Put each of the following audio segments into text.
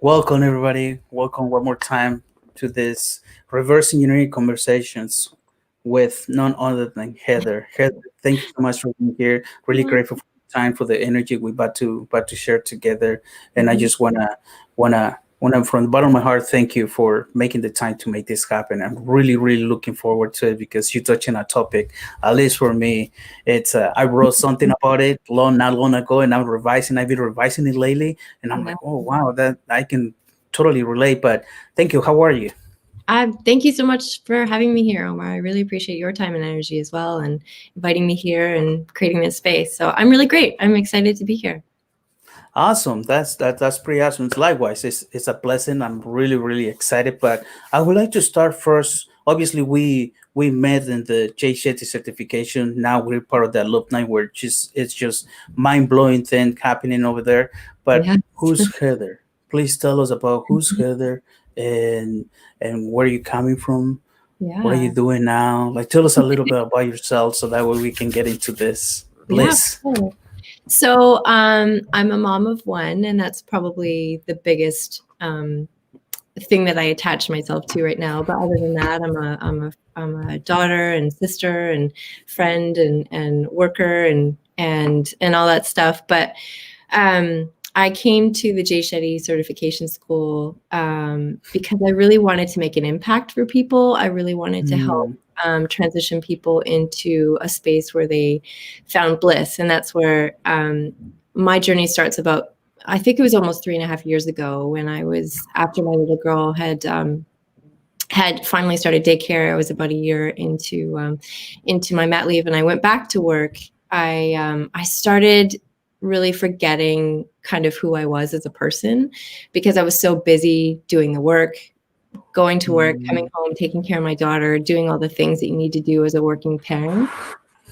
Welcome, everybody. Welcome one more time to this reverse engineering conversations with none other than Heather. Heather, thank you so much for being here. Really grateful for the time, for the energy we about to share together. And I Mhm. just wanna from the bottom of my heart thank you for making the time to make this happen. I'm really looking forward to it because you're touching a topic. At least for me, it's I wrote something about it not long ago, and I'm revising. I've been revising it lately, and I'm Yeah. like, oh wow, that I can totally relate. But thank you. How are you? Thank you so much for having me here, Omar. I really appreciate your time and energy as well, and inviting me here and creating this space. So I'm really great. I'm excited to be here. Awesome. That's pretty awesome. It's likewise. It's a blessing. I'm really excited. But I would like to start first. Obviously, we met in the J Shetty certification. Now we're part of the alumni, where it's just mind blowing thing happening over there. But Yes. who's Heather? Please tell us about who's Heather and where you coming from. What are you Yeah. doing now? Like, tell us a little bit about yourself, so that way we can get into this Yeah. bliss. Cool. So I'm a mom of one, and that's probably the biggest thing that I attach myself to right now. But other than that, I'm a daughter and sister and friend and worker and all that stuff. But I came to the Jay Shetty certification school because I really wanted to make an impact for people. I really wanted to help Mm, transition people into a space where they found bliss. And that's where my journey starts about, I think it was almost 3.5 years ago when I was, after my little girl had finally started daycare. I was about a year into my mat leave, and I went back to work. I started really forgetting kind of who I was as a person because I was so busy doing the work, going to work, coming mm, home, taking care of my daughter, doing all the things that you need to do as a working parent.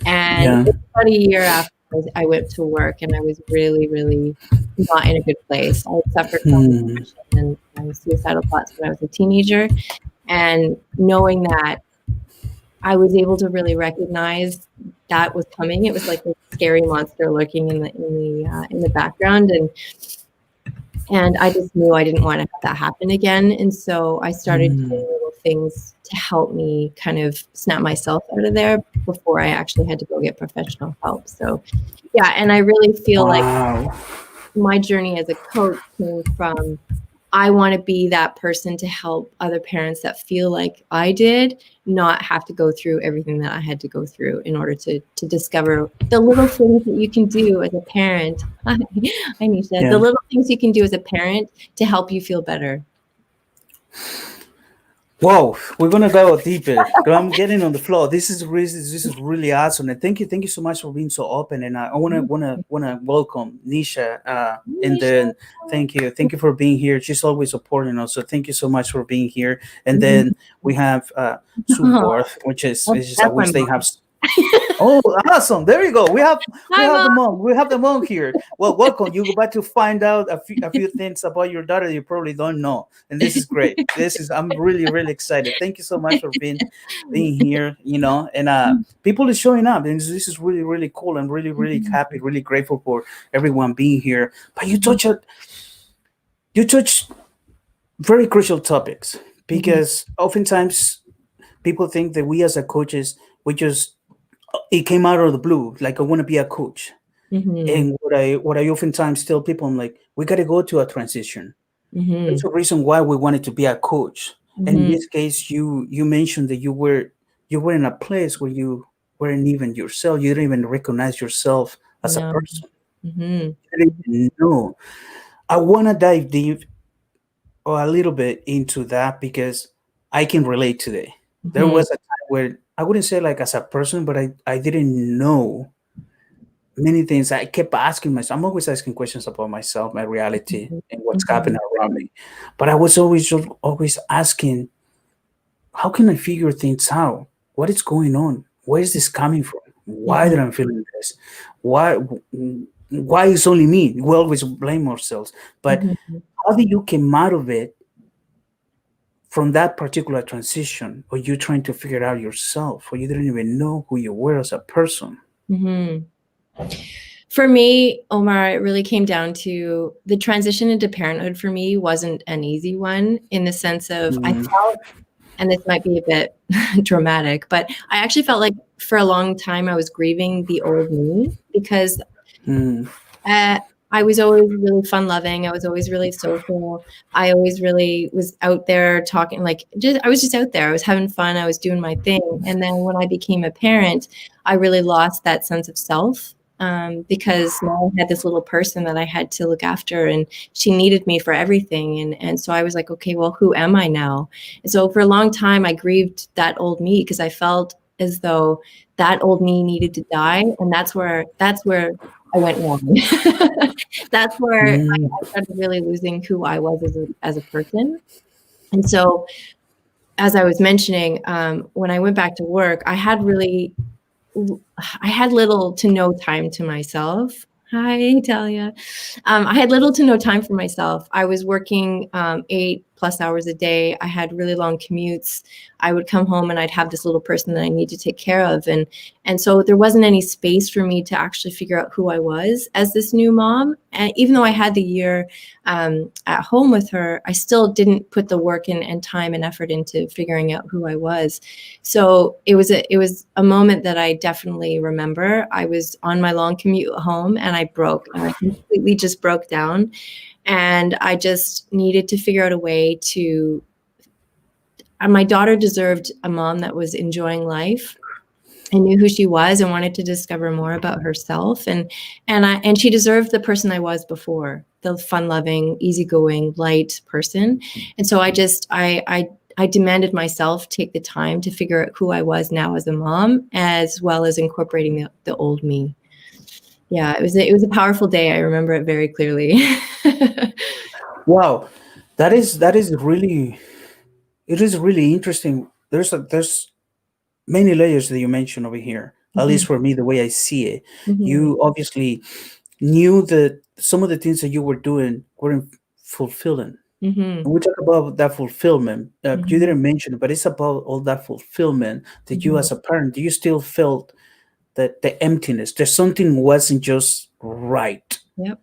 And yeah. it was about a year after I went to work, and I was really not in a good place. I suffered from Hmm. depression and suicidal thoughts when I was a teenager, and knowing that I was able to really recognize that was coming. It was like a scary monster lurking in the background, and I just knew I didn't want to have that happen again. And so I started doing Mm. little things to help me kind of snap myself out of there before I actually had to go get professional help. So yeah, and I really feel like Wow. my journey as a coach came from, I want to be that person to help other parents that feel like I did not have to go through everything that I had to go through in order to discover the little things that you can do as a parent. Hi, Nisha. The Yeah. little things you can do as a parent to help you feel better. Whoa, we're gonna go deeper. I'm getting on the floor. This is really awesome, and thank you so much for being so open. And I wanna welcome Nisha, and Nisha. then thank you for being here. She's always supporting us, so thank you so much for being here. And Mhm. then we have Oh, Stuart, which is just I that's my wish they mom. have. Oh, awesome! There you go. We Hi, have the mom. mom. We have the mom here. Well, welcome. You about to find out a few things about your daughter you probably don't know, and this is great. I'm really excited. Thank you so much for being here. And people is showing up, and this is really cool. I'm really happy, really grateful for everyone being here. But you touch very crucial topics Mhm. because oftentimes people think that we as a coaches we just it came out of the blue. Like I want to be a coach. Mhm. And what I oftentimes tell people, I'm like, we got to go to a transition. There's Mhm. a reason why we wanted to be a coach. And in Mhm. this case, you mentioned that you were in a place where you weren't even yourself. You didn't even recognize yourself as a No. person. Mhm. You didn't even know. I want to dive deep or a little bit into that because I can relate today. There Mhm. was a time where I wouldn't say like as a person, but I didn't know many things. I kept asking myself. I'm always asking questions about myself, my reality, and what's happening Mhm. around me. But I was always asking, how can I figure things out? What is going on? Where is this coming from? Why Mhm. did I feeling this? Why why is only me? We always blame ourselves. But Mhm. how do you come out of it from that particular transition? Or you trying to figure it out yourself, or you didn't even know who you were as a person? Mhm. For me, Omar, it really came down to the transition into parenthood. For me, wasn't an easy one, in the sense of I Mm, felt, and this might be a bit dramatic, but I actually felt like for a long time I was grieving the old me, because mm, uh, I was always really fun loving. I was always really social. I always really was out there talking, like, I was just out there. I was having fun. I was doing my thing. And then when I became a parent, I really lost that sense of self, because now I had this little person that I had to look after, and she needed me for everything. And so I was like, okay, well, who am I now? And so for a long time, I grieved that old me, because I felt as though that old me needed to die. And that's where I went wrong. That's where mm. I started really losing who I was as a person. And so, as I was mentioning, when I went back to work, I had little to no time to myself. Hi, Talia. I had little to no time for myself. I was working 8+ hours a day. I had really long commutes. I would come home and I'd have this little person that I need to take care of. And so there wasn't any space for me to actually figure out who I was as this new mom. And even though I had the year at home with her, I still didn't put the work and time and effort into figuring out who I was. So it was a moment that I definitely remember. I was on my long commute home and I broke, and I completely just broke down, and I just needed to figure out a way to. My daughter deserved a mom that was enjoying life. I knew who she was and wanted to discover more about herself, and she deserved the person I was before, the fun-loving, easygoing, light person. And so I demanded myself take the time to figure out who I was now as a mom, as well as incorporating the old me. Yeah, it was a powerful day. I remember it very clearly. Wow, that is really, it is really interesting. There's many layers that you mentioned over here. At least Mhm, for me, the way I see it, mhm, you obviously knew that some of the things that you were doing weren't fulfilling. mhm, And we talk about that fulfillment. You mhm, didn't mention it, but it's about all that fulfillment that you, mhm. as a parent, you still felt that the emptiness. There's something wasn't just right. Yep, yep,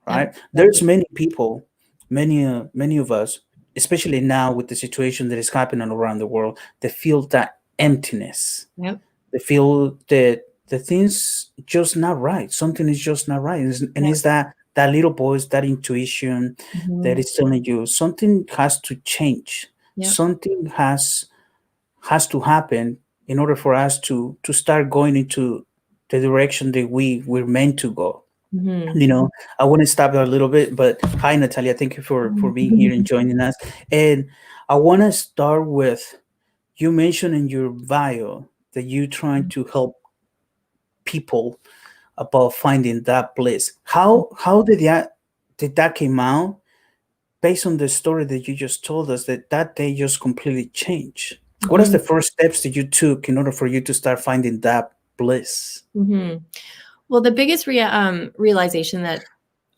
Right? There's exactly. many people, many of us, especially now with the situation that is happening around the world, that feel that emptiness. Yep, They feel that the things just not right. Something is just not right, and yep, it's that little voice, that intuition, that mhm, is telling you something has to change. yep, Something has to happen in order for us to start going into the direction that we're meant to go. mhm, You know, I want to stop there a little bit, but hi, Natalia. Thank you for being here and mhm, joining us. And I want to start with, you mentioned in your bio that you trying to help people about finding that bliss. How did that came out, based on the story that you just told us, that day just completely changed? What is mhm, the first steps that you took in order for you to start finding that bliss? mhm. Well, the biggest realization that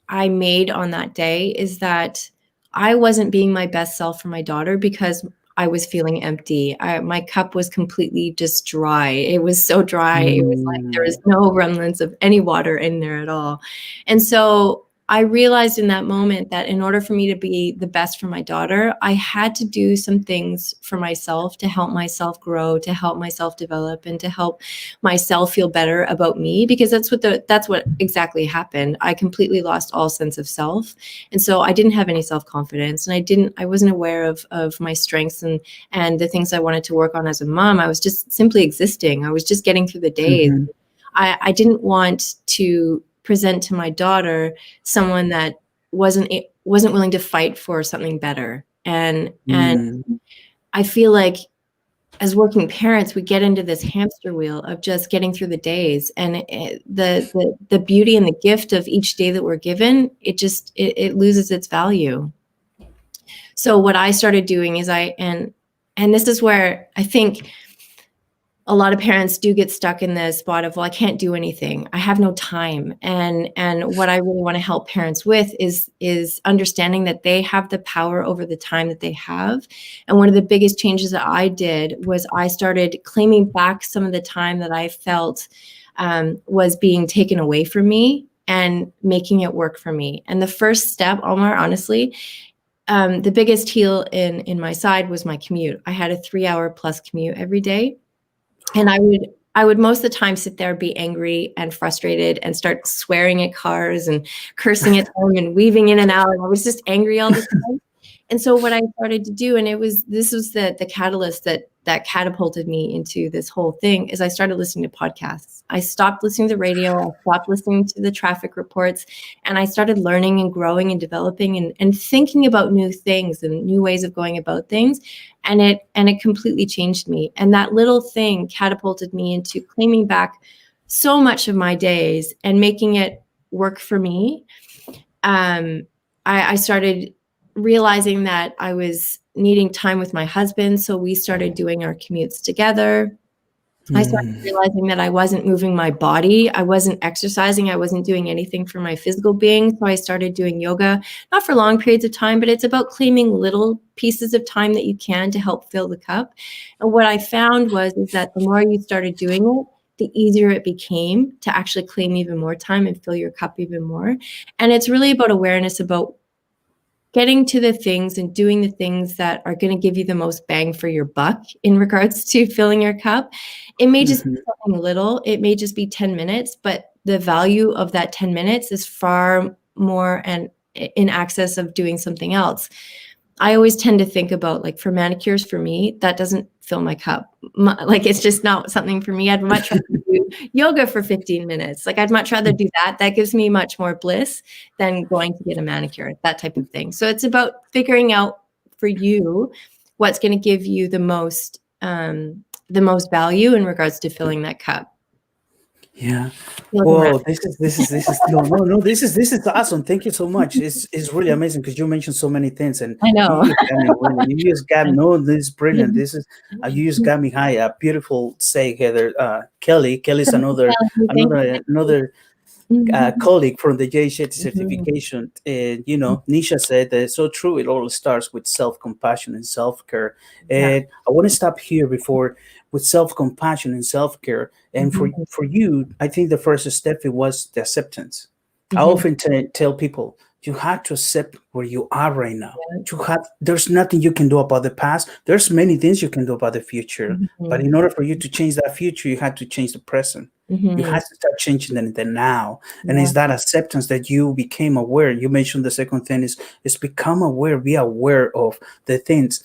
I made on that day is that I wasn't being my best self for my daughter, because I was feeling empty. My cup was completely just dry. It was so dry. It was like there was Mm, no remnants of any water in there at all. And so I realized in that moment that in order for me to be the best for my daughter, I had to do some things for myself to help myself grow, to help myself develop, and to help myself feel better about me, because that's what exactly happened. I completely lost all sense of self. And so I didn't have any self-confidence, and I wasn't aware of my strengths and the things I wanted to work on as a mom. I was just simply existing. I was just getting through the days. mhm, I didn't want to present to my daughter someone that wasn't willing to fight for something better. And mm, I feel like as working parents, we get into this hamster wheel of just getting through the days, and the beauty and the gift of each day that we're given, it loses its value. So what I started doing is and this is where I think a lot of parents do get stuck in the spot of, well, I can't do anything. I have no time. And what I really want to help parents with is understanding that they have the power over the time that they have. And one of the biggest changes that I did was I started claiming back some of the time that I felt was being taken away from me and making it work for me. And the first step, Omar, honestly, the biggest heel in my side was my commute. I had a 3-hour plus commute every day. And I would most of the time sit there, be angry and frustrated and start swearing at cars and cursing at them and weaving in and out. And I was just angry all the time. And so what I started to do, and this was the catalyst that catapulted me into this whole thing, is I started listening to podcasts. I stopped listening to radio, I stopped listening to the traffic reports, and I started learning and growing and developing and thinking about new things and new ways of going about things. And it completely changed me. And that little thing catapulted me into claiming back so much of my days and making it work for me. I started realizing that I was needing time with my husband. So we started doing our commutes together. I started realizing that I wasn't moving my body. I wasn't exercising. I wasn't doing anything for my physical being. So I started doing yoga, not for long periods of time, but it's about claiming little pieces of time that you can to help fill the cup. And what I found is that the more you started doing it, the easier it became to actually claim even more time and fill your cup even more. And it's really about awareness about getting to the things and doing the things that are going to give you the most bang for your buck in regards to filling your cup. It may just be something little. It may just be 10 minutes, but the value of that 10 minutes is far more and in excess of doing something else. I always tend to think about, like, for manicures, for me, that doesn't fill my cup. Like, it's just not something for me. I'd much rather do yoga for 15 minutes. Like, I'd much rather do that. That gives me much more bliss than going to get a manicure, that type of thing. So it's about figuring out for you what's going to give you the most value in regards to filling that cup. Yeah. Whoa, this is no, this is awesome. Thank you so much. It's really amazing because you mentioned so many things, and I know. you just got me. No, this is brilliant. This is you just got me high. A beautiful say, Heather. Kelly's another colleague from the JSHET certification. And Nisha said that it's so true. It all starts with self-compassion and self-care. And I want to stop here before with self-compassion and self-care. And for you, I think the first step it was the acceptance. I often tell people you have to accept where you are right now. There's nothing you can do about the past. There's many things you can do about the future. But in order for you to change that future, you have to change the present. You have to start changing the now. And it's that acceptance that you became aware. You mentioned the second thing is become aware, be aware of the things.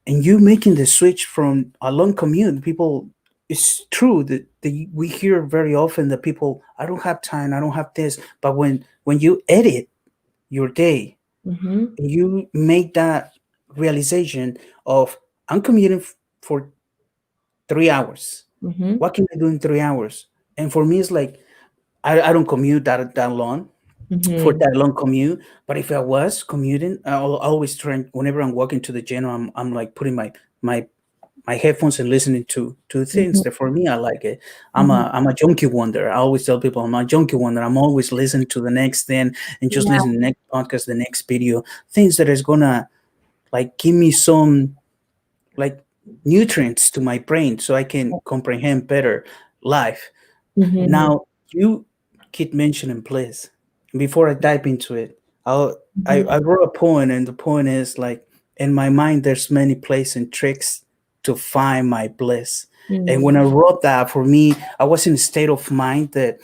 And you making the switch from a long commute, people, it's true that we hear very often that people, I don't have time, I don't have this. But when you edit your day, you make that realization of, I'm commuting for 3 hours. What can I do in 3 hours? And for me, it's like, I don't commute that long for that long commute. But if I was commuting, I'll always try, whenever I'm walking to the gym, I'm like putting my headphones and listening to things that for me, I like it. I'm a junkie wonder. I always tell people I'm a junkie wonder. I'm always listening to the next thing and just listen to the next podcast, the next video, things that is gonna like give me some like nutrients to my brain so I can comprehend better life. Now you keep mentioning Bliss. Before I dive into it, I wrote a poem, and the point is like, in my mind, there's many plays and tricks to find my bliss. And when I wrote that, for me, I was in a state of mind that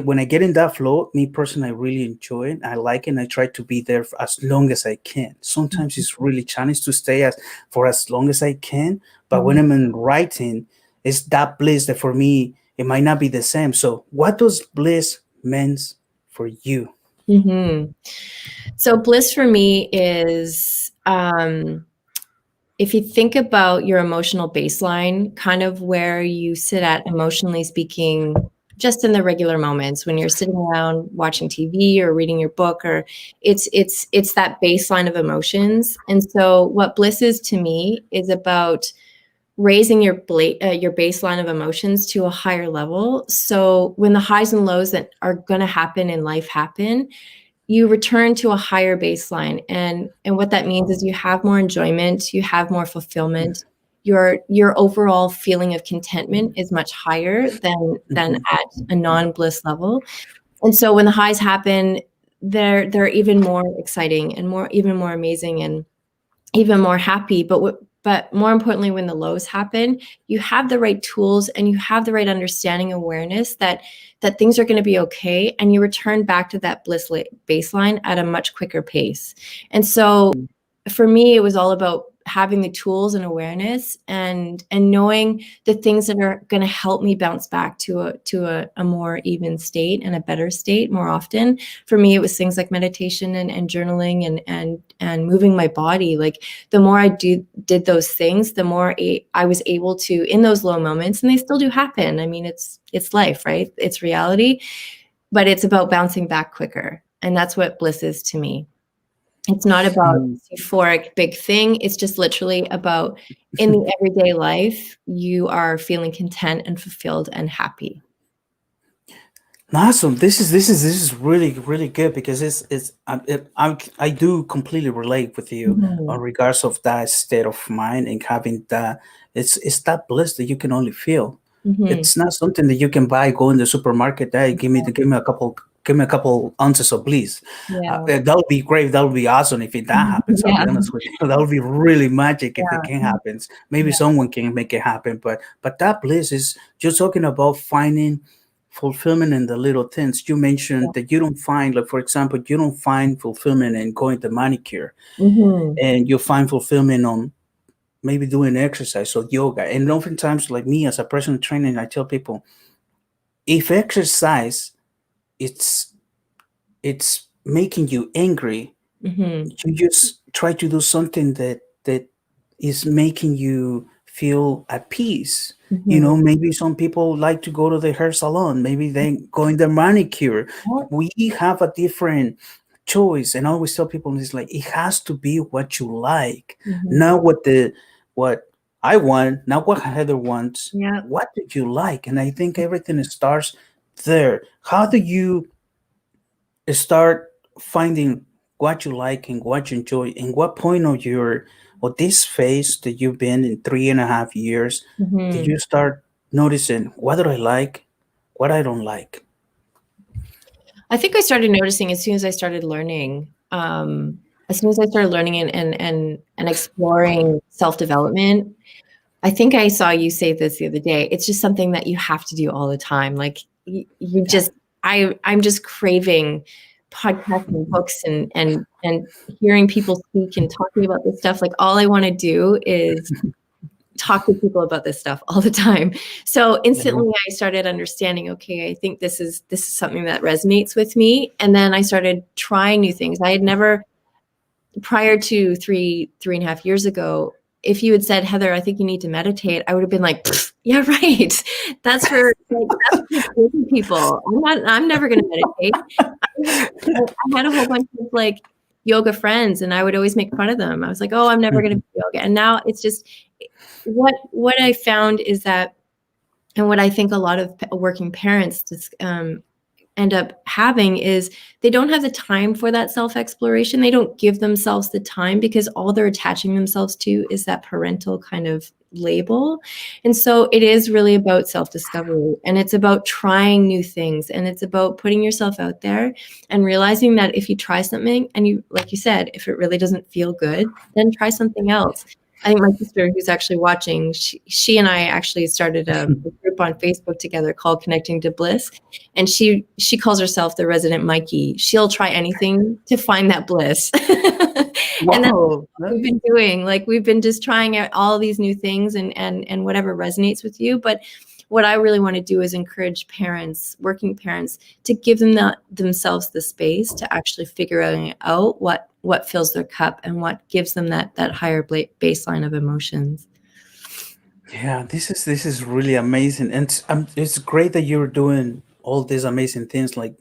when I get in that flow, me personally, I really enjoy it. I like it. And I try to be there for as long as I can. Sometimes it's really challenging to stay for as long as I can. But when I'm in writing, it's that bliss that for me, it might not be the same. So what does bliss means for you? So bliss for me is, if you think about your emotional baseline, kind of where you sit at emotionally speaking, just in the regular moments when you're sitting around watching TV or reading your book, or it's that baseline of emotions. And so what bliss is to me is about raising your baseline of emotions to a higher level. So when the highs and lows that are going to happen in life happen, you return to a higher baseline. And what that means is you have more enjoyment, you have more fulfillment, your overall feeling of contentment is much higher than Mhm. at a non-bliss level. And so when the highs happen, they're even more exciting and even more amazing and even more happy. But more importantly, when the lows happen, you have the right tools and you have the right understanding, awareness that things are going to be okay, and you return back to that bliss baseline at a much quicker pace. And so for me, it was all about having the tools and awareness and knowing the things that are going to help me bounce back to a more even state and a better state more often. For me, it was things like meditation and journaling and moving my body. Like the more I did those things, the more I was able to, in those low moments, and they still do happen. I mean, it's life, right? It's reality, but it's about bouncing back quicker. And that's what bliss is to me. It's not about Mm. euphoric big thing. It's just literally about, in the everyday life, you are feeling content and fulfilled and happy. Awesome. This is really good because I do completely relate with you Mhm. on regards of that state of mind and having that. It's that bliss that you can only feel. Mhm. It's not something that you can buy. Go in the supermarket. Hey, give me a couple ounces of bliss. Yeah. That would be great. That would be awesome if that happens. I'll Yeah. be honest with you. That would be really magic if it Yeah. can happen. Maybe Yeah. someone can make it happen, but that bliss is just talking about finding fulfillment in the little things. You mentioned that you don't find, like for example, you don't find fulfillment in going to manicure, Mhm. and you find fulfillment on maybe doing exercise or yoga. And oftentimes, like me as a personal trainer, I tell people, if exercise it's it's making you angry, Mhm. you just try to do something that is making you feel at peace. Mhm. Maybe some people like to go to the hair salon, maybe they go in the manicure. We have a different choice, and I always tell people it's like it has to be what you like, Mhm. not what I want, not what Heather wants. Yeah. What do you like? And I think everything starts there. How do you start finding what you like and what you enjoy, and what point of your or this phase that you've been in 3.5 years did Mhm. you start noticing what do I like, what I don't like? I think I started noticing as soon as I started learning. As soon as I started learning and exploring self-development. I think I saw you say this the other day. It's just something that you have to do all the time. Like you Yeah. just, I'm just craving podcasts and books and hearing people speak and talking about this stuff. Like all I want to do is talk to people about this stuff all the time. So Yeah. instantly I started understanding, okay, I think this is something that resonates with me. And then I started trying new things. I had never, prior to 3.5 years ago, if you had said, Heather, I think you need to meditate, I would have been like, yeah, right. That's for crazy people. I'm never going to meditate. I had a whole bunch of like yoga friends, and I would always make fun of them. I was like, oh, I'm never going to Mhm. do yoga. And now it's just what I found is that, and what I think a lot of working parents just end up having is they don't have the time for that self-exploration. They don't give themselves the time because all they're attaching themselves to is that parental kind of label. And so it is really about self-discovery, and it's about trying new things, and it's about putting yourself out there and realizing that if you try something and you, like you said, if it really doesn't feel good, then try something else. I think my sister, who's actually watching, she and I actually started a group on Facebook together called Connecting to Bliss, and she calls herself the resident Mikey. She'll try anything to find that bliss. And that's Wow. what we've been doing. Like we've been just trying out all these new things and whatever resonates with you. But what I really want to do is encourage parents, working parents, to give themselves the space to actually figure out what fills their cup and what gives them that higher baseline of emotions. Yeah, this is really amazing, and it's great that you're doing all these amazing things. Like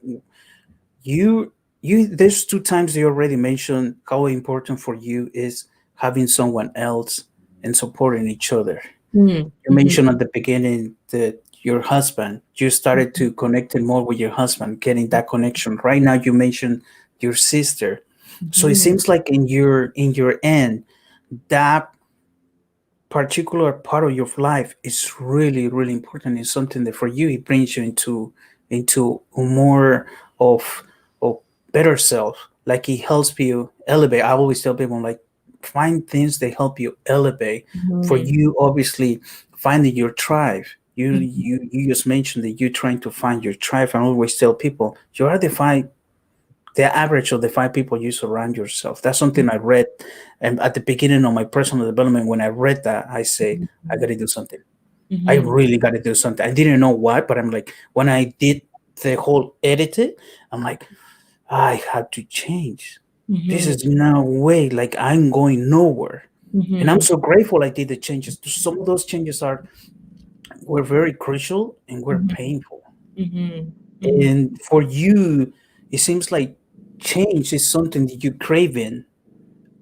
you there's two times you already mentioned how important for you is having someone else and supporting each other. You Mm-hmm. mentioned at the beginning that your husband, you started to connecting more with your husband, getting that connection. Right now you mentioned your sister. So it Mm-hmm. seems like in your end, that particular part of your life is really, really important. It's something that for you it brings you into a more of of better self. Like it helps you elevate. I always tell people like find things that help you elevate. For Mhm. you, obviously, finding your tribe. You Mhm. you you just mentioned that you're trying to find your tribe. I always tell people you are the average of the five people you surround yourself. That's something I read, and at the beginning of my personal development, when I read that, I say I got to do something. I Mhm. really got to do something. I didn't know what, but I'm like, when I did the whole edit it, I'm like, I have to change. This Mhm. is no way. Like I'm going nowhere, and I'm Mhm. so grateful I did the changes. Some of those changes are were very crucial and were Mhm. painful. Mhm. Mhm. And for you, it seems like change is something that you crave in.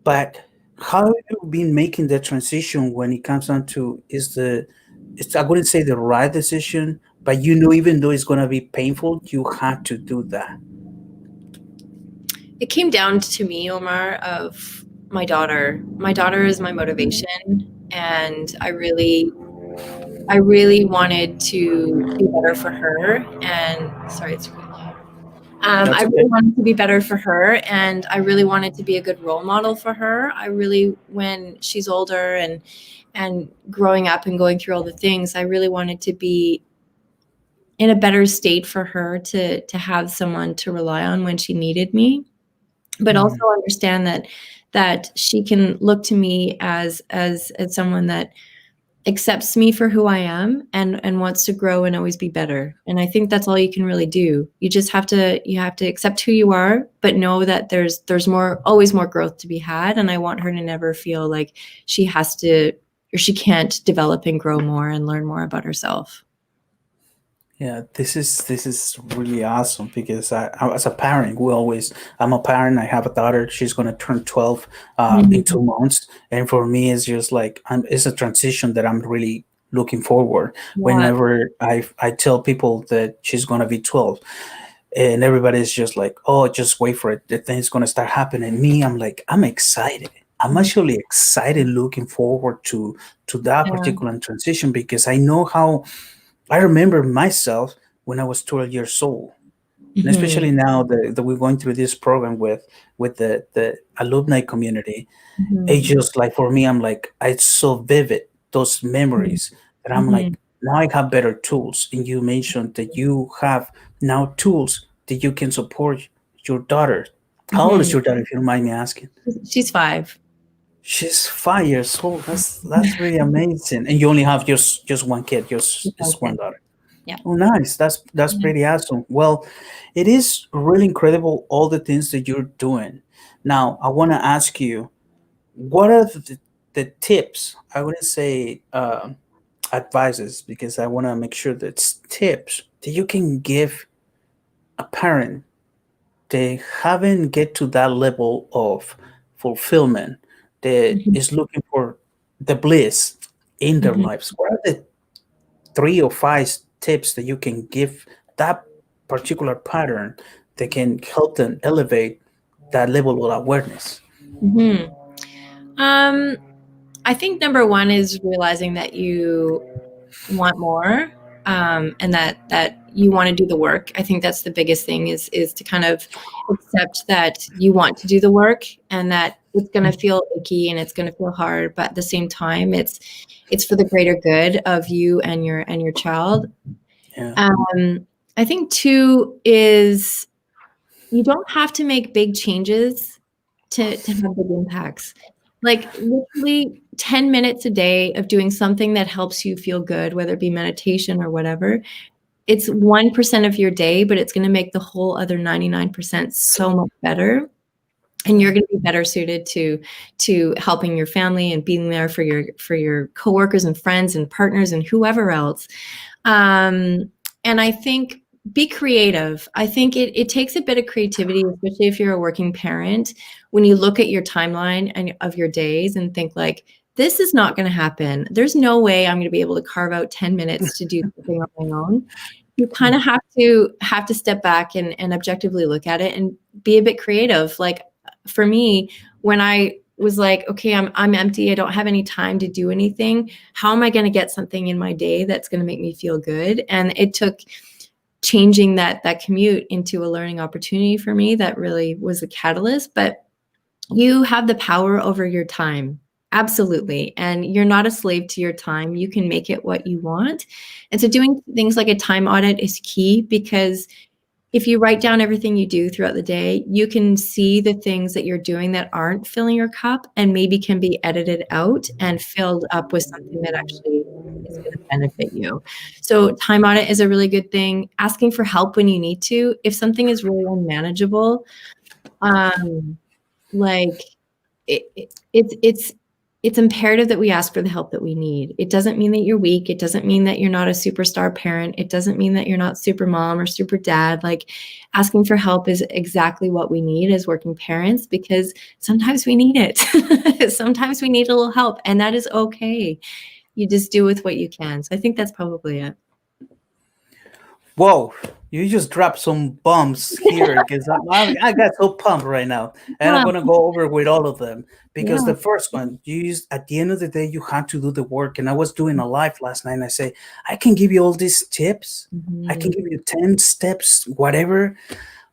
But how have you been making the transition when it comes down to it's I wouldn't say the right decision, but even though it's gonna be painful, you had to do that. It came down to me, Omar, of my daughter. My daughter is my motivation, and I really wanted to be better for her. And sorry, it's really loud. I That's really okay. wanted to be better for her, and I really wanted to be a good role model for her. I really, when she's older and growing up and going through all the things, I really wanted to be in a better state for her to have someone to rely on when she needed me, but also Mhm. understand that she can look to me as someone that accepts me for who I am and wants to grow and always be better. And I think that's all you can really do. You have to accept who you are, but know that there's more always more growth to be had. And I want her to never feel like she has to or she can't develop and grow more and learn more about herself. Yeah, this is really awesome because as a parent, I'm a parent. I have a daughter. She's gonna turn 12 in Mhm. 2 months, and for me, it's just like it's a transition that I'm really looking forward. Yeah. Whenever I tell people that she's gonna be 12, and everybody's just like, "Oh, just wait for it. The thing's gonna start happening." Me, I'm like, I'm excited. I'm actually excited, looking forward to that Yeah. particular transition because I know how I remember myself when I was 12 years old, and Mhm. especially now that we're going through this program with the alumni community. It's Mhm. just like for me, I'm like it's so vivid those Mhm. memories that I'm Mhm. like now I have better tools. And you mentioned that you have now tools that you can support your daughter. How old is Mhm. your daughter, if you don't mind me asking? She's 5. She's 5 years old. That's really amazing. And you only have just one kid, just one Okay. daughter. Yeah. Oh, nice. That's Yeah. pretty awesome. Well, it is really incredible all the things that you're doing. Now, I want to ask you, what are the tips? I wouldn't say advices because I want to make sure that it's tips that you can give a parent they haven't get to that level of fulfillment that Mhm. is looking for the bliss in their Mhm. lives. What are the 3 or 5 tips that you can give that particular pattern that can help them elevate that level of awareness? Mhm. Um, I think number one is realizing that you want more, and that you want to do the work. I think that's the biggest thing is to kind of accept that you want to do the work and that it's going to feel icky and it's going to feel hard, but at the same time, it's for the greater good of you and your child. Yeah. I think two is you don't have to make big changes to have big impacts. Like literally 10 minutes a day of doing something that helps you feel good, whether it be meditation or whatever. It's 1% of your day, but it's going to make the whole other 99% so much better. And you're going to be better suited to helping your family and being there for your coworkers and friends and partners and whoever else. Um, and I think be creative. I think it takes a bit of creativity, especially if you're a working parent, when you look at your timeline and of your days and think like, this is not going to happen. There's no way I'm going to be able to carve out 10 minutes to do something on my own. You kind of have to step back and objectively look at it and be a bit creative. Like for me, when was like, okay, I'm empty. I don't have any time to do anything. How am I going to get something in my day that's going to make me feel good? And it took changing that commute into a learning opportunity for me that really was a catalyst. But you have the power over your time. Absolutely. And you're not a slave to your time. You can make it what you want. And so doing things like a time audit is key, because if you write down everything you do throughout the day, you can see the things that you're doing that aren't filling your cup and maybe can be edited out and filled up with something that actually is going to benefit you. So time audit is a really good thing. Asking for help when you need to. If something is really unmanageable, like it's imperative that we ask for the help that we need. It doesn't mean that you're weak. It doesn't mean that you're not a superstar parent. It doesn't mean that you're not super mom or super dad. Like, asking for help is exactly what we need as working parents, because sometimes we need it. Sometimes we need a little help, and that is okay. You just do with what you can. So I think that's probably it. Whoa, you just dropped some bombs here, because I got so pumped right now, and I'm gonna go over with all of them, because the first one, you used, at the end of the day, you have to do the work. And I was doing a live last night, and I say, I can give you all these tips, I can give you 10 steps, whatever,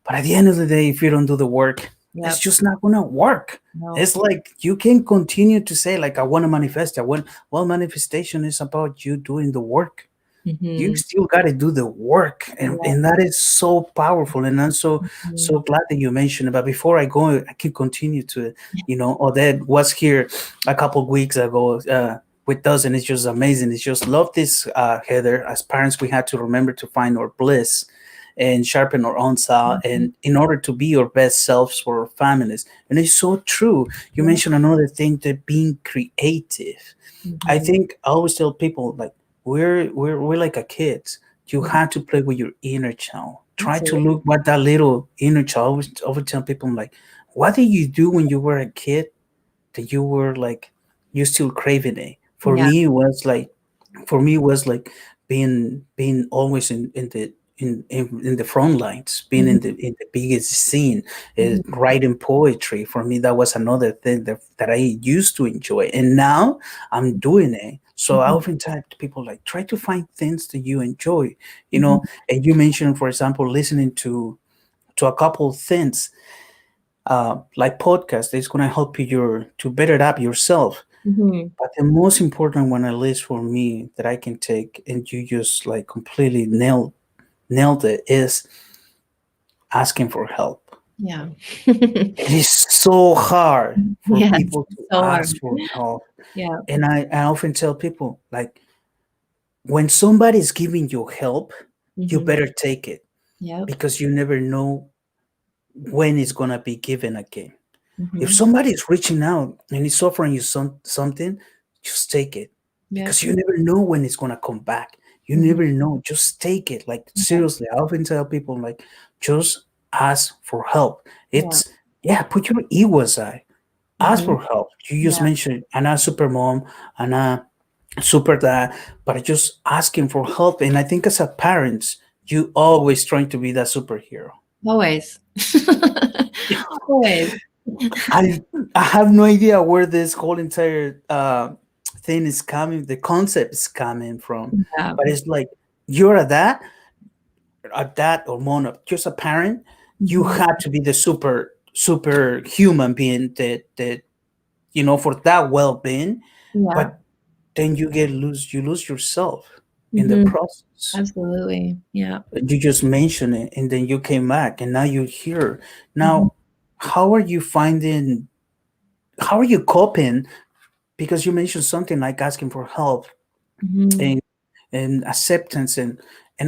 but at the end of the day, if you don't do the work, it's just not gonna work. It's like, you can continue to say, like, I want to manifest. Well, manifestation is about you doing the work. You still got to do the work, and that is so powerful. And I'm so glad that you mentioned it. But before I go, I can continue to, Odette was here a couple of weeks ago with us, and it's just amazing. It's just love this, Heather. As parents, we had to remember to find our bliss and sharpen our own saw, and in order to be our best selves for our families. And it's so true. You mentioned another thing, that being creative. I think I always tell people, like, we're like a kid. You have to play with your inner child. Try to look what that little inner child. I always tell people, I'm like, what did you do when you were a kid that you were like, you still craving it? For me, it was like, being always in the front lines, being in the biggest scene, writing poetry. For me, that was another thing that I used to enjoy, and now I'm doing it. So I often tell people, like, try to find things that you enjoy, And you mentioned, for example, listening to a couple of things, like podcast, is going to help you to better up yourself. But the most important one, at least for me, that I can take, and you just like completely nailed it, is asking for help. Yeah. It is so hard for people to ask for help. Yeah. And I often tell people, like, when somebody's giving you help, you better take it, because you never know when it's going to be given again. If somebody's reaching out and is offering you something, just take it, because you never know when it's going to come back. You never know. Just take it. Like, seriously, I often tell people, like, just ask for help. It's, put your ego aside. Ask for help. You just mentioned, I'm not super mom, I'm not super dad, but just asking for help. And I think as a parent, you always trying to be that superhero. Always. Always. I have no idea where this whole entire thing is coming, the concept is coming from. But it's like, you're a dad or mom, just a parent. You have to be the super human being that for that well-being. But then you lose yourself in the process. Absolutely. Yeah. You just mentioned it, and then you came back, and now you're here. Now, how are you coping? Because you mentioned something like asking for help and acceptance and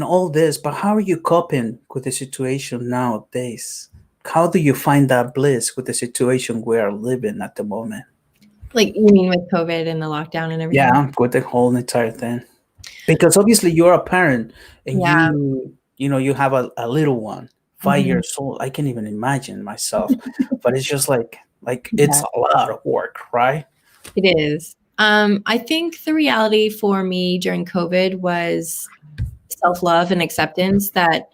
all this, but how are you coping with the situation nowadays? How do you find that bliss with the situation we are living at the moment? Like, you mean with COVID and the lockdown and everything? Yeah, with the whole entire thing. Because obviously you're a parent, and you have a little one, 5 years old. I can't even imagine myself, but it's just like it's a lot of work, right? It is. I think the reality for me during COVID was self-love and acceptance, that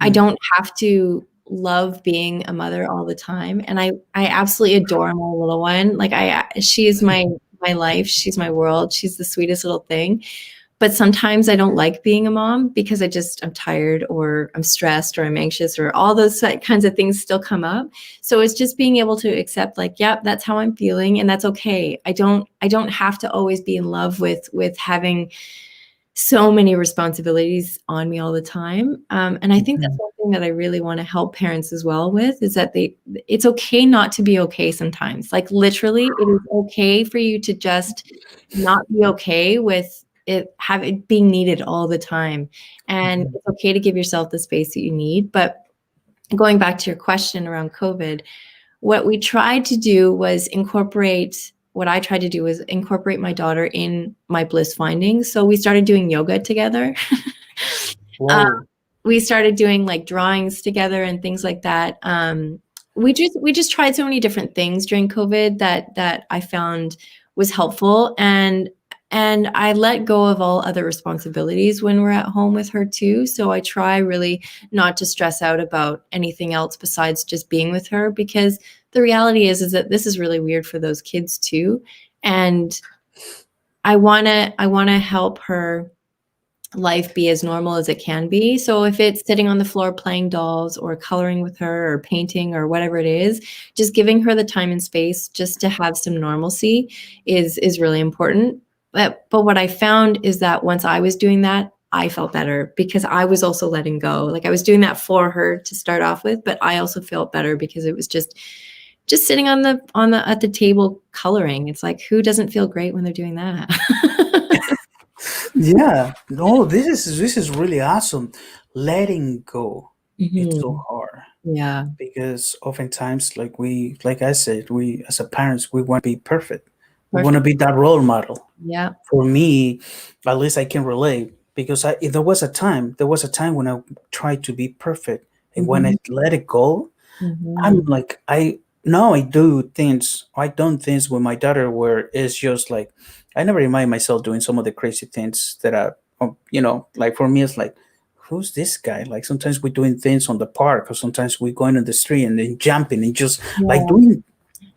I don't have to love being a mother all the time, and I absolutely adore my little one. Like she is my life. She's my world. She's the sweetest little thing. But sometimes I don't like being a mom because I'm tired or I'm stressed or I'm anxious or all those kinds of things still come up. So it's just being able to accept like, yeah, that's how I'm feeling and that's okay. I don't have to always be in love with having so many responsibilities on me all the time. And I think that's Mhm. one thing that I really want to help parents as well with is that it's okay not to be okay sometimes. Like literally, it is okay for you to just not be okay with it being needed all the time. And Mhm. it's okay to give yourself the space that you need. But going back to your question around COVID, what we tried to do was incorporate what I tried to do was incorporate my daughter in my bliss findings. So we started doing yoga together. um, Whoa. we started doing like drawings together and things like that. We just tried so many different things during COVID that I found was helpful, and I let go of all other responsibilities when we're at home with her too. So I try really not to stress out about anything else besides just being with her, because the reality is that this is really weird for those kids too, and I want to help her life be as normal as it can be. So if it's sitting on the floor playing dolls or coloring with her or painting or whatever it is, just giving her the time and space just to have some normalcy is really important. But what I found is that once I was doing that, I felt better because I was also letting go. Like I was doing that for her to start off with, but I also felt better because it was just sitting on the at the table coloring. It's like, who doesn't feel great when they're doing that? Yeah. No, this is really awesome. Letting go. It's so Mhm. hard Yeah. because oftentimes, like I said, we as a parents, we want to be perfect. We want to Perfect. be that role model. Yeah. For me, at least I can relate because there was a time when I tried to be perfect, and when I Mhm. let it go, I'm Mhm. like I now I do things I done things with my daughter where it's just like I never remind myself doing some of the crazy things that are like for me it's like who's this guy, like sometimes we're doing things on the park or sometimes we're going on the street and then jumping and just like Yeah. doing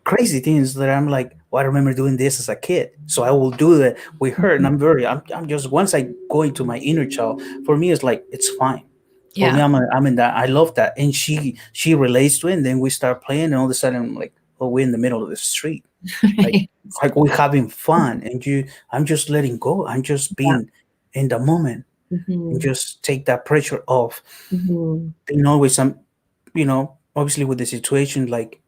crazy things that I'm like, well, I remember doing this as a kid. So I will do that with her. And I'm just, once I go into my inner child, for me, it's like, it's fine. For me, Yeah. I'm in that. I love that. And she relates to it. And then we start playing. And all of a sudden, I'm like, oh, we're in the middle of the street. Like, Right. like we're having fun. And I'm just letting go. I'm just Yeah. being in the moment and Mhm. just take that pressure off. Mhm. Being always obviously with the situation, like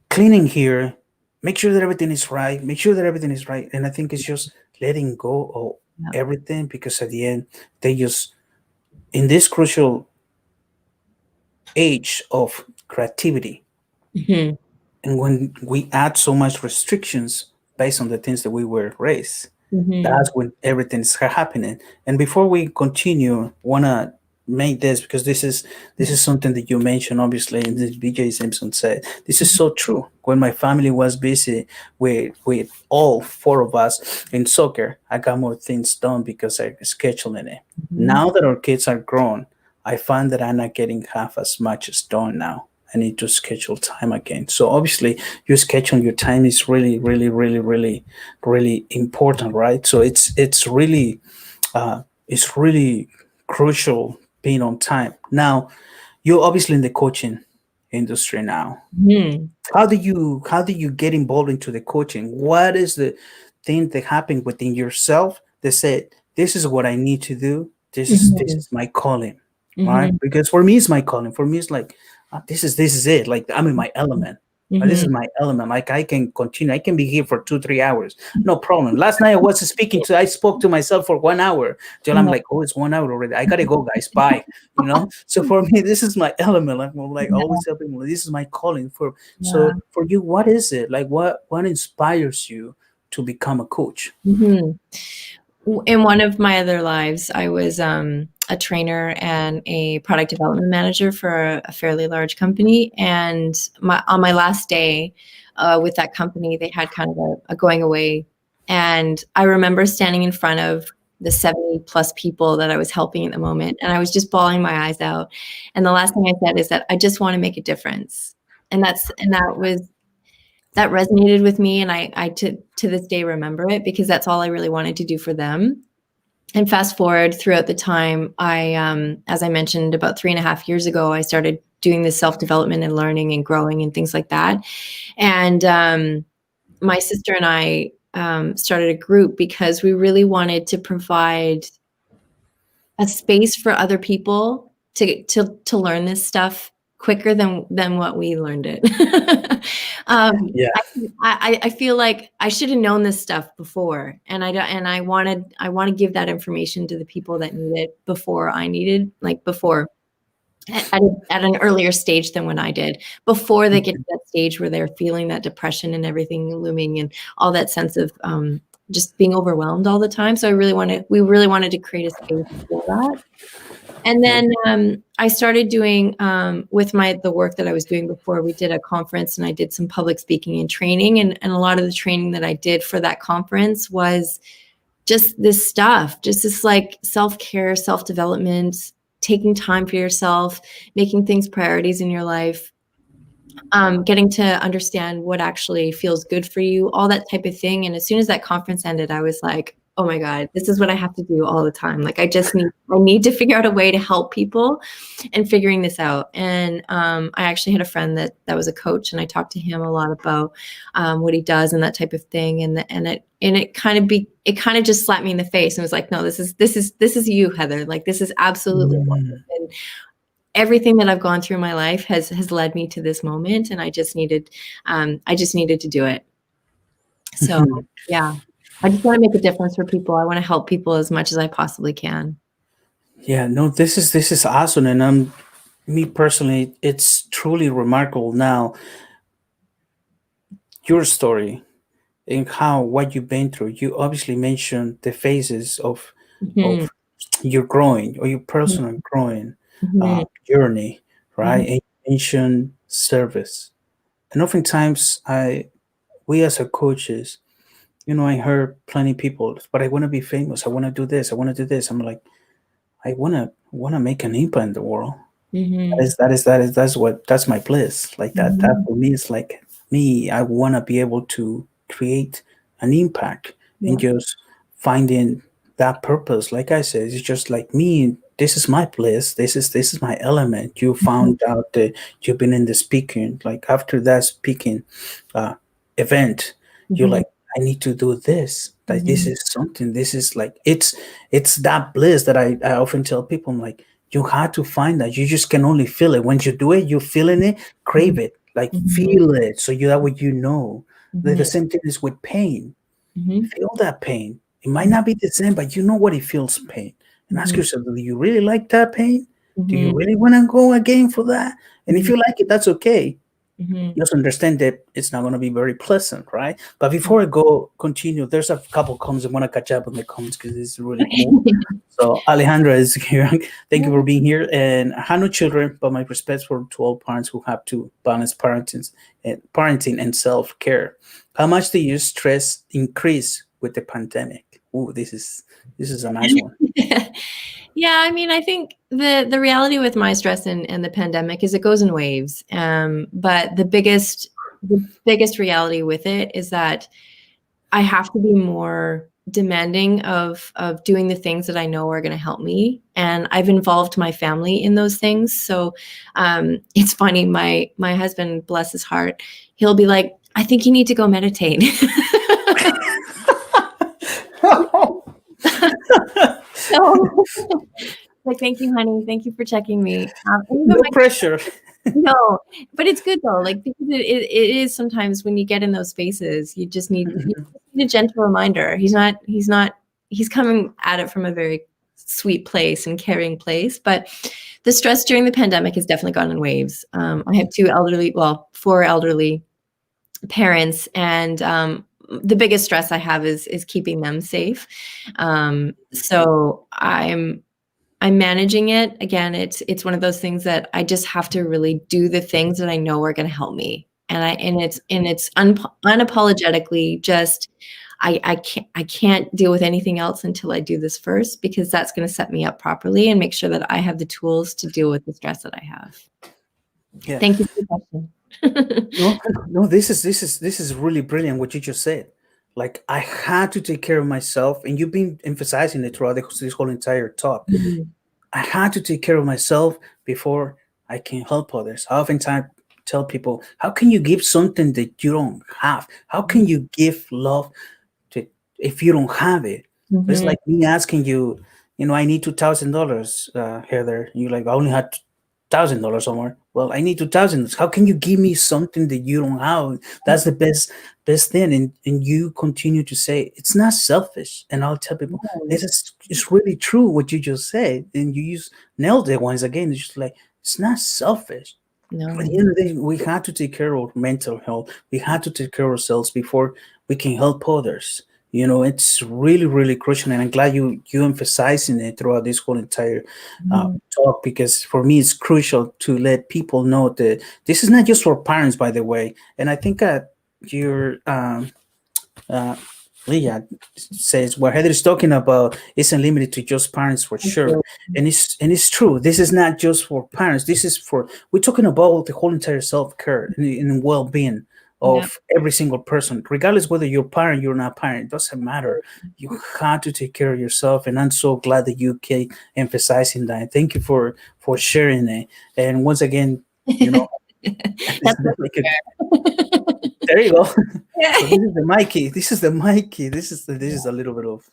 cleaning here, make sure that everything is right, make sure that everything is right. And I think it's just letting go of Yeah. everything because at the end, they just, in this crucial age of creativity, Mhm. and when we add so much restrictions based on the things that we were raised, Mhm. that's when everything's happening. And before we continue, wanna make this because this is something that you mentioned obviously and this BJ Simpson said. This is so true. When my family was busy with all four of us in soccer, I got more things done because I scheduling it. Mhm. Now that our kids are grown, I find that I'm not getting half as much as done now. I need to schedule time again. So obviously, your schedule, your time is really, really, really, really, really important, right? So it's really crucial being on time. Now, you're obviously in the coaching industry now. Mhm. How do you get involved into the coaching? What is the thing that happened within yourself that said, this is what I need to do. This Mhm. is my calling, right? Mhm. Because for me, it's my calling. For me, it's like this is it. Like I'm in my element. This is Mhm. my element. Like I can continue. I can be here for 2-3 hours, no problem. Last night I spoke to myself for 1 hour till I'm Yeah. like, oh, it's 1 hour already. I gotta go, guys. Bye. So for me, this is my element. Like I'm like Yeah. always helping. This is my calling. Yeah. So for you, what is it like? What inspires you to become a coach? Mhm. In one of my other lives, I was a trainer and a product development manager for a fairly large company. And on my last day with that company, they had kind of a going away. And I remember standing in front of the 70 plus people that I was helping at the moment. And I was just bawling my eyes out. And the last thing I said is that I just want to make a difference. And that resonated with me. And I to this day remember it, because that's all I really wanted to do for them. And fast forward throughout the time, as I mentioned, about 3.5 years ago, I started doing this self-development and learning and growing and things like that. And my sister and I started a group because we really wanted to provide a space for other people to learn this stuff quicker than what we learned it. Yeah. I feel like I should have known this stuff before, and I want to give that information to the people that need it before I needed, like before at an earlier stage than when I did, before they get to that stage where they're feeling that depression and everything looming and all that sense of just being overwhelmed all the time. So we really wanted to create a space for that. And then I started doing with the work that I was doing before. We did a conference, and I did some public speaking and training. And a lot of the training that I did for that conference was just this stuff, just this like self-care, self-development, taking time for yourself, making things priorities in your life, getting to understand what actually feels good for you, all that type of thing. And as soon as that conference ended, I was like, oh my God, this is what I have to do all the time. Like I need to figure out a way to help people and figuring this out. And I actually had a friend that was a coach, and I talked to him a lot about what he does and that type of thing. And it kind of just slapped me in the face and was like, no, this is you, Heather. Like this is absolutely and everything that I've gone through in my life has led me to this moment. And I just needed to do it. So yeah. I just want to make a difference for people. I want to help people as much as I possibly can. Yeah, no, this is awesome, and me personally, it's truly remarkable. Now, your story and what you've been through. You obviously mentioned the phases of your growing or your personal growing journey, right? And you mentioned service, and oftentimes we as a coaches, I heard plenty of people, but I want to be famous. I want to do this. I want to do this. I'm like, I want to make an impact in the world. That's my bliss. Like that for me is like me. I want to be able to create an impact and just finding that purpose. Like I said, it's just like me. This is my bliss. This is my element. You found out that you've been in the speaking. Like after that speaking event, you're like, I need to do this. Like this is something. This is like it's that bliss that I often tell people. I'm like, you have to find that. You just can only feel it. Once you do it, you're feeling it, crave it, like feel it. So that way the same thing is with pain. Feel that pain. It might not be the same, but you know what it feels pain. And ask yourself, do you really like that pain? Do you really want to go again for that? And if you like it, that's okay. Just understand that it's not going to be very pleasant, right? But before I continue, there's a couple comments I want to catch up on the comments because it's really cool. So Alejandra is here. Thank you for being here. And I have no children, but my respects to all parents who have to balance parenting and self-care. How much do your stress increase with the pandemic? Oh, this is a nice one. Yeah, I mean, I think the reality with my stress and the pandemic is it goes in waves. But the biggest reality with it is that I have to be more demanding of doing the things that I know are going to help me. And I've involved my family in those things. So it's funny, my husband, bless his heart, he'll be like, I think you need to go meditate. So, like, thank you, honey. Thank you for checking me. No pressure. No, but it's good though. Like, because it is sometimes when you get in those spaces, you just need a gentle reminder. He's coming at it from a very sweet place and caring place. But the stress during the pandemic has definitely gone in waves. I have four elderly parents, and the biggest stress I have is keeping them safe. So I'm managing it. Again, it's one of those things that I just have to really do the things that I know are going to help me. And it's unapologetically just, I can't deal with anything else until I do this first, because that's going to set me up properly and make sure that I have the tools to deal with the stress that I have. Yeah. Thank you for the question. No, no, this is really brilliant what you just said. Like I had to take care of myself, and you've been emphasizing it throughout this whole entire talk. Mhm. I had to take care of myself before I can help others. I oftentimes tell people, how can you give something that you don't have? How can you give love to if you don't have it? It's Mhm. like me asking you, I need $2,000, Heather. You like, I only had $1,000, Omar. Well, I need 2,000. How can you give me something that you don't have? That's the best thing. And you continue to say it's not selfish. And I'll tell people this is it's really true what you just said. And you use nailed it once again. It's just like it's not selfish. At the No. end of the day, we had to take care of our mental health. We had to take care of ourselves before we can help others. It's really, really crucial, and I'm glad you emphasizing it throughout this whole entire Mhm. talk, because for me it's crucial to let people know that this is not just for parents, by the way. And I think that your uh, Leah says what Heather is talking about isn't limited to just parents, for Thank sure. you. And it's true. This is not just for parents. This is for we're talking about the whole entire self-care and well-being Yeah. of every single person, regardless whether you're parent, you're not parent. It doesn't matter. You have to take care of yourself, and I'm so glad that you keep emphasizing that. Thank you for sharing it. And once again, you know, this That's is what like we there you go. share. So this is the Mikey. This is the Mikey. This is a little bit of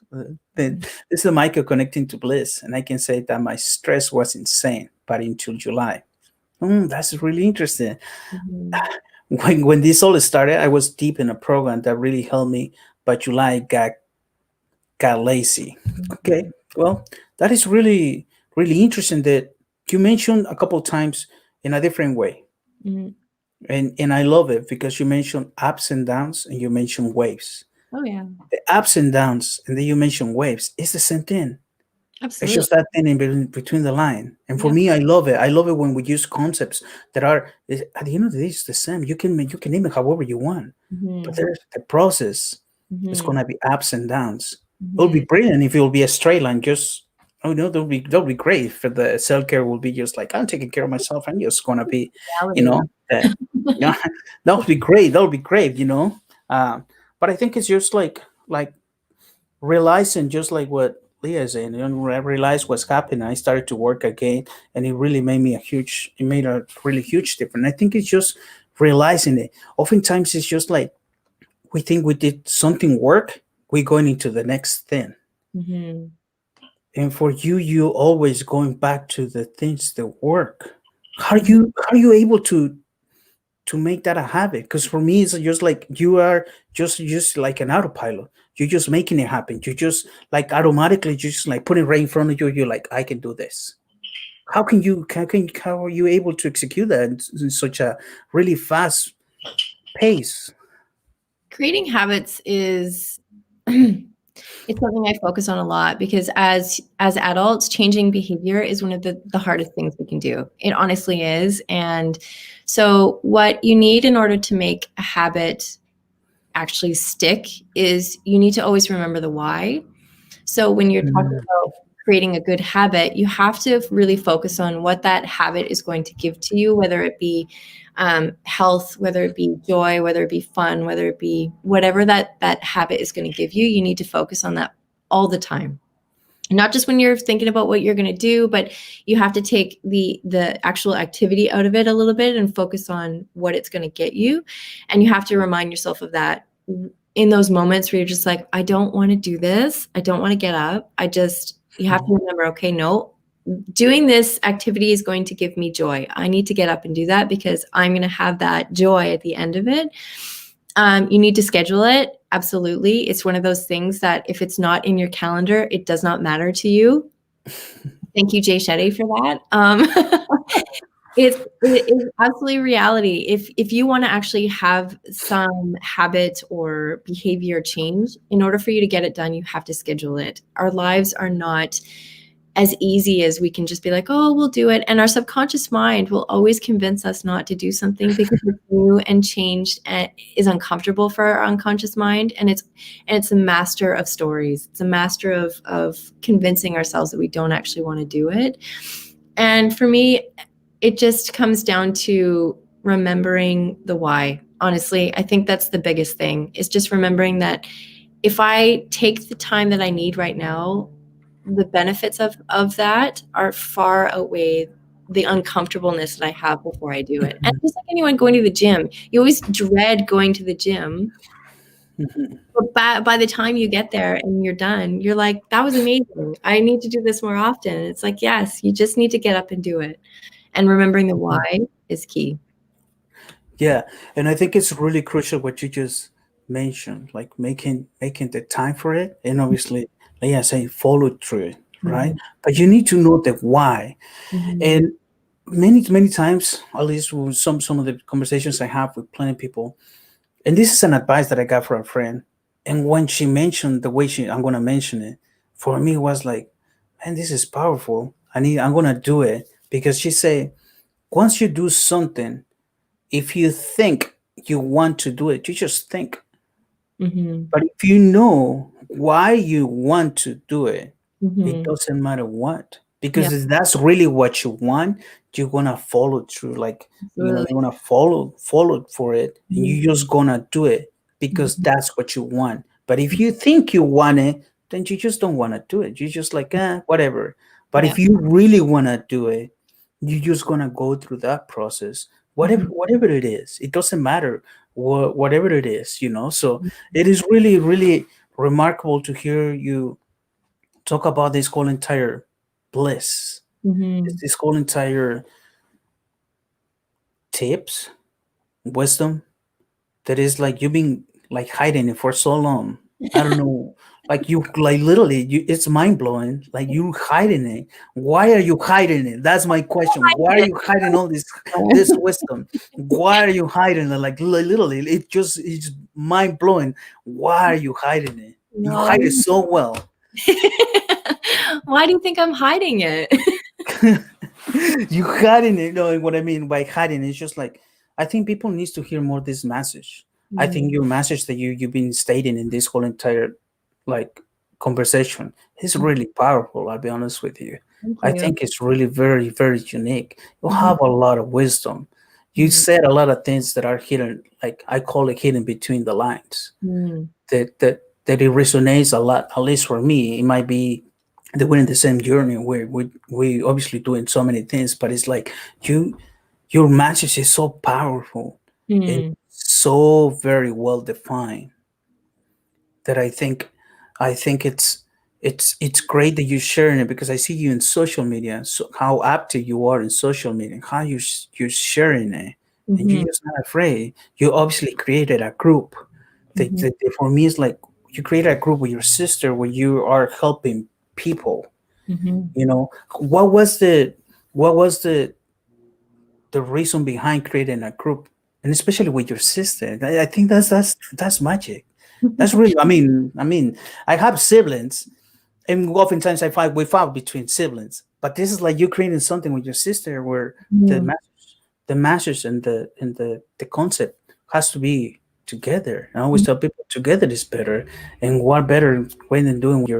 this is the Mikey connecting to Bliss, and I can say that my stress was insane, but until July. That's really interesting. Mhm. When this all started, I was deep in a program that really helped me, but July got lazy. Okay, Mhm. well, that is really really interesting that you mentioned a couple times in a different way. Mhm. And I love it because you mentioned ups and downs and you mentioned waves. Oh yeah, The ups and downs, and then you mentioned waves. It's the same thing. It's absolutely. just that thing in between the line. And for Yep. me, I love it. I love it when we use concepts that are at the end of the day, it's the same. You can name it however you want, but Mhm. there's the process. It's Mhm. gonna be ups and downs. It'll be Mhm. brilliant if it will be a straight line. Just oh no, that'll be great. For the self care will be just like I'm taking care of myself. I'm just gonna be, you Reality. know, yeah, that would be great. That would be great. But I think it's just like realizing, just like what Leah is saying, when I realized what's happening, I started to work again, and it really made a really huge difference. I think it's just realizing it. Oftentimes, it's just like we think we did something work, we're going into the next thing. Mhm. And for you, you always going back to the things that work. How are Mhm. you how are you able to make that a habit? Because for me, it's just like you are just like an autopilot. You're just making it happen. You just like automatically just like put it right in front of you. You're like, I can do this. How are you able to execute that in such a really fast pace? Creating habits is it's something I focus on a lot, because as adults, changing behavior is one of the hardest things we can do. It honestly is. And so what you need in order to make a habit actually stick is you need to always remember the why. So when you're talking Mm, about creating a good habit, you have to really focus on what that habit is going to give to you, whether it be health, whether it be joy, whether it be fun, whether it be whatever that habit is going to give you. You need to focus on that all the time. Not just when you're thinking about what you're going to do, but you have to take the actual activity out of it a little bit and focus on what it's going to get you. And you have to remind yourself of that in those moments where you're just like, I don't want to do this. I don't want to get up. You have to remember, okay, no, doing this activity is going to give me joy. I need to get up and do that because I'm going to have that joy at the end of it. You need to schedule it. Absolutely. It's one of those things that if it's not in your calendar, it does not matter to you. Thank you, Jay Shetty, for that. It is absolutely reality. If you want to actually have some habit or behavior change, in order for you to get it done, you have to schedule it. Our lives are not as easy as we can just be like, oh, we'll do it. And our subconscious mind will always convince us not to do something because it's new and changed and is uncomfortable for our unconscious mind. And it's a master of stories. It's a master of convincing ourselves that we don't actually want to do it. And for me, it just comes down to remembering the why. Honestly, I think that's the biggest thing, is just remembering that if I take the time that I need right now, the benefits of that are far outweigh the uncomfortableness that I have before I do it. And just like anyone going to the gym, you always dread going to the gym. But by the time you get there and you're done, you're like, that was amazing. I need to do this more often. And it's like, yes, you just need to get up and do it. And remembering the why is key. Yeah, and I think it's really crucial what you just mentioned, like making the time for it, and obviously, like I say, follow through it, right? Mhm. But you need to know the why. Mhm. And many times, at least with some of the conversations I have with plenty of people, and this is an advice that I got from a friend. And when she mentioned the way I'm gonna mention it, for me it was like, man, this is powerful. I'm gonna do it because she said, once you do something, if you think you want to do it, you just think. Mhm. But if you know why you want to do it, it Mhm. doesn't matter what. Yeah, Because if that's really what you want, you're gonna follow through. Like, absolutely. you're gonna follow for it, and Mhm. you're just gonna do it because Mhm. that's what you want. But if you think you want it, then you just don't want to do it. You're just like, whatever. But Yeah. if you really want to do it, you're just gonna go through that process, Mhm. whatever it is. It doesn't matter whatever it is, So it is really, really remarkable to hear you talk about this whole entire bliss, Mhm. this whole entire tips, wisdom that is like you've been like hiding it for so long. I don't know, like you like literally, it's mind blowing. Like you hiding it. Why are you hiding it? That's my question. Why are you hiding all this wisdom? Why are you hiding it? Like literally, it's mind blowing. Why are you hiding it? You No. hide it so well. Why do you think I'm hiding it? You hiding it. No, what I mean by hiding is just like, I think people needs to hear more this message. I think Mhm. your message that you've been stating in this whole entire like conversation is really powerful. I'll be honest with you. Thank I you. think it's really very, very unique. You Mhm. have a lot of wisdom. You Mhm. said a lot of things that are hidden, like I call it hidden between the lines. Mhm. That it resonates a lot. At least for me, it might be that we're in the same journey where we obviously doing so many things, but it's like you your message is so powerful and Mhm. so very well defined that I think it's great that you're sharing it, because I see you in social media, so how active you are in social media, how you're sharing it, and you're Mhm. just not afraid. You obviously created a group Mhm. for me is like you created a group with your sister where you are helping people. Mhm. What was the reason behind creating a group, and especially with your sister? I think that's magic. That's really. I mean, I have siblings, and oftentimes we fight between siblings. But this is like you creating something with your sister where the Mhm. message, the message and the concept has to be together. I always tell people together is better, and what better way than doing with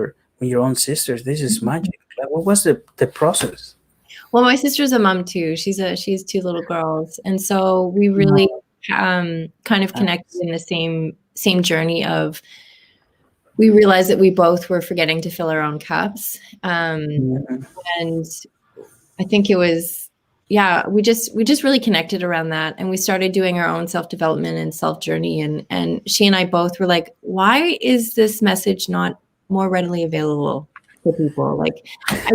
your own sisters? This is Mhm. magic. Like, what was the process? Well, my sister's a mom too. She has two little girls, and so we really No, kind of connected nice. in the same journey of, we realized that we both were forgetting to fill our own cups, Mhm. and I think it was, yeah, we just really connected around that, and we started doing our own self development and self journey, and she and I both were like, why is this message not more readily available to people? Like, I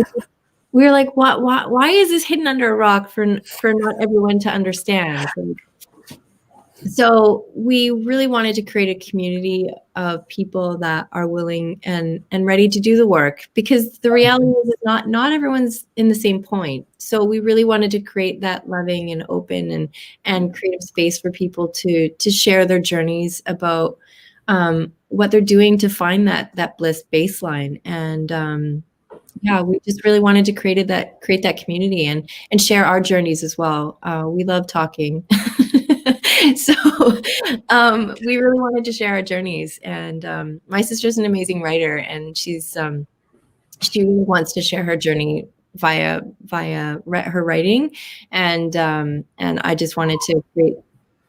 we were like, why is this hidden under a rock for not everyone to understand? So we really wanted to create a community of people that are willing and ready to do the work, because the reality is that not everyone's in the same point. So we really wanted to create that loving and open and creative space for people to share their journeys about what they're doing to find that bliss baseline. And yeah, we just really wanted to create that community and share our journeys as well. We love talking. So we really wanted to share our journeys. And my sister's an amazing writer, and she really wants to share her journey via her writing, and I just wanted to create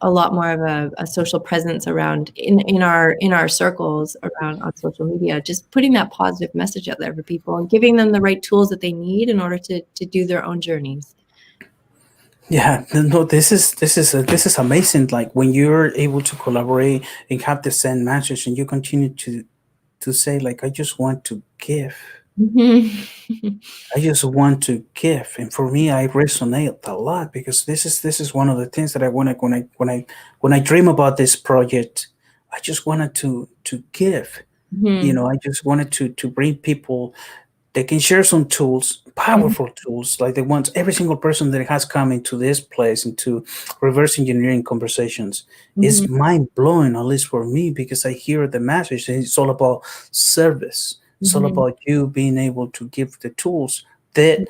a lot more of a social presence around in our circles around on social media, just putting that positive message out there for people and giving them the right tools that they need in order to do their own journeys. Yeah, no, this is amazing. Like when you're able to collaborate and have the same message, and you continue to say like, I just want to give. Mhm. I just want to give, and for me, I resonate a lot because this is one of the things that I want to when I dream about this project. I just wanted to give. Mhm. I just wanted to bring people. They can share some tools, Mhm. powerful tools, like the ones every single person that has come into this place into reverse engineering conversations is Mhm. mind blowing, at least for me, because I hear the message. And it's all about service. It's all Mhm. about you being able to give the tools that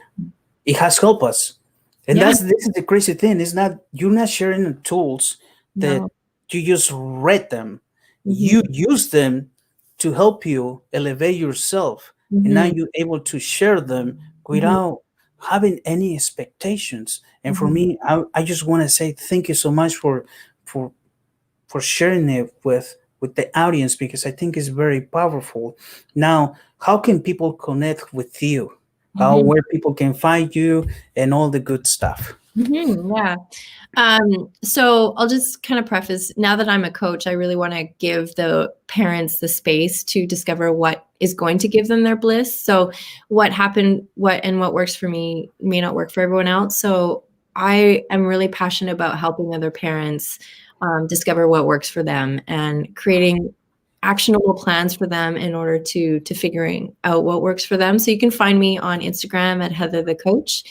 it has helped us. And Yeah. this is the crazy thing. It's not you're not sharing the tools that No. you just read them. Mhm. You use them to help you elevate yourself. And now Mhm. you're able to share them Mhm. without having any expectations. And for Mhm. me, I just want to say thank you so much for for sharing it with the audience because I think it's very powerful. Now, how can people connect with you? How Mhm. where people can find you and all the good stuff? Yeah. So I'll just kind of preface, now that I'm a coach, I really want to give the parents the space to discover what is going to give them their bliss. So what works for me may not work for everyone else. So I am really passionate about helping other parents discover what works for them and creating actionable plans for them in order to figuring out what works for them. So you can find me on Instagram at Heather the Coach.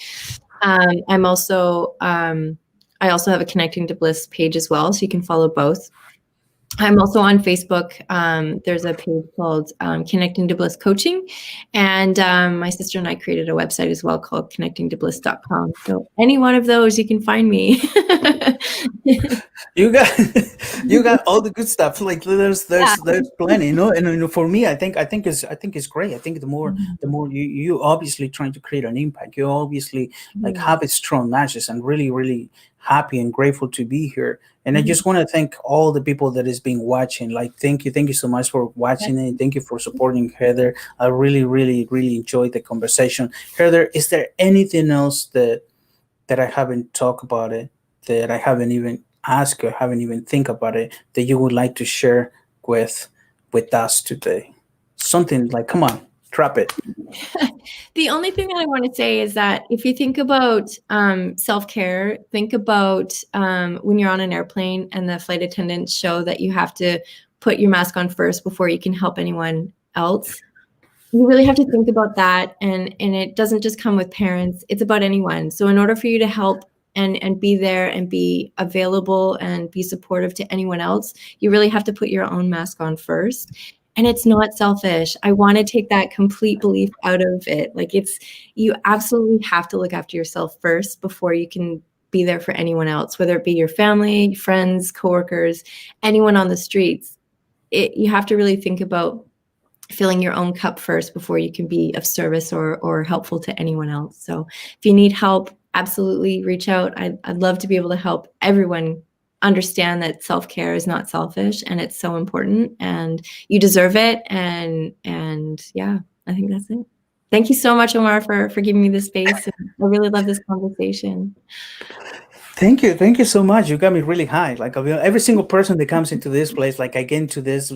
I'm also I also have a Connecting to Bliss page as well, so you can follow both. I'm also on Facebook. There's a page called Connecting to Bliss Coaching, and my sister and I created a website as well called connectingtobliss.com. So any one of those, you can find me. You got you got all the good stuff. Like Yeah. there's plenty, and for me, I think it's great. I think the more you obviously trying to create an impact. You obviously like Mhm. have a strong matches, and really happy and grateful to be here. And I Mhm. just want to thank all the people that has been watching. Like thank you so much for watching it. Thank you for supporting Heather. I really enjoyed the conversation. Heather, is there anything else that I haven't talked about it, that I haven't even asked or haven't even think about it, that you would like to share with with us today? Something like, come on, drop it. The only thing that I want to say is that if you think about self-care, think about when you're on an airplane and the flight attendants show that you have to put your mask on first before you can help anyone else. You really have to think about that, and it doesn't just come with parents, it's about anyone. So in order for you to help and be there and be available and be supportive to anyone else, you really have to put your own mask on first. And it's not selfish. I want to take that complete belief out of it. Like, it's, you absolutely have to look after yourself first before you can be there for anyone else, whether it be your family, friends, coworkers, anyone on the streets. You have to really think about filling your own cup first before you can be of service or helpful to anyone else. So if you need help, absolutely reach out. I'd love to be able to help everyone understand that self-care is not selfish, and it's so important, and you deserve it. And yeah, I think that's it. Thank you so much, Omar, for giving me this space. I really love this conversation. Thank you so much. You got me really high. Like every single person that comes into this place, like I get into this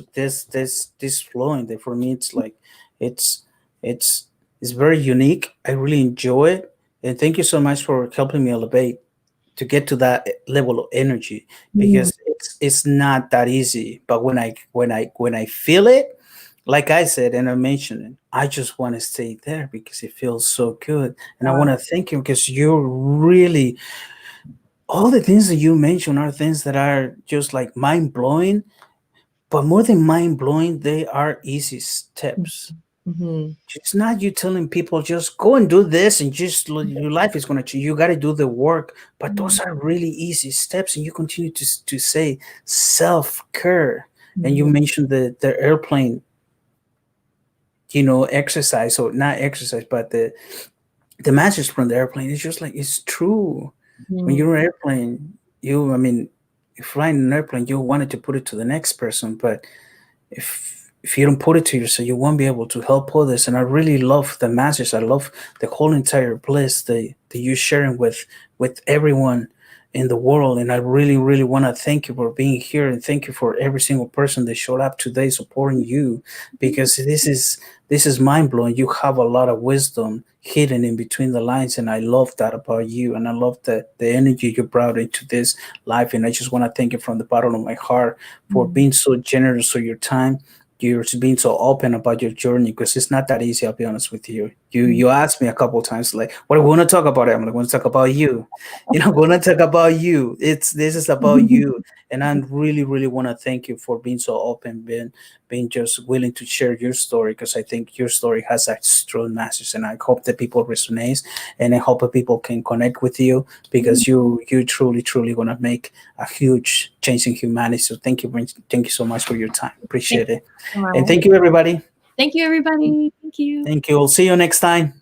flowing. That for me, it's like it's it's it's very unique. I really enjoy it, and thank you so much for helping me elevate to get to that level of energy Mhm. because it's not that easy. But when I feel it, like I said and I mentioned it, I just want to stay there because it feels so good. And I want to thank you because you're really all the things that you mentioned are things that are just like mind blowing. But more than mind blowing, they are easy steps. Mhm. It's not you telling people just go and do this and just your life is going to change. You got to do the work, but those are really easy steps. And you continue to say self care. And you Mhm. mentioned the airplane, exercise, or not exercise, but the message from the airplane is just like it's true. When Mhm. you're an airplane, I mean, you're flying an airplane, you wanted to put it to the next person, but if you don't put it to yourself, you won't be able to help others. And I really love the message. I love the whole entire bliss that you sharing with everyone in the world. And I really, really want to thank you for being here, and thank you for every single person that showed up today supporting you, because this is mind blowing. You have a lot of wisdom hidden in between the lines, and I love that about you. And I love the energy you brought into this life. And I just want to thank you from the bottom of my heart for Mhm. being so generous with your time. You're being so open about your journey, because it's not that easy. I'll be honest with you. You asked me a couple of times, like, "What are we going to talk about?" I'm like, "I want to talk about you." Going to talk about you. This is about you, and I really, really want to thank you for being so open, being just willing to share your story, because I think your story has a strong message, and I hope that people resonate, and I hope that people can connect with you, because you truly, truly gonna make a huge change in humanity. So thank you so much for your time. Thank Appreciate it. you, And Omar. thank you, everybody. Thank you, everybody. Thank you. Thank you. We'll see you next time.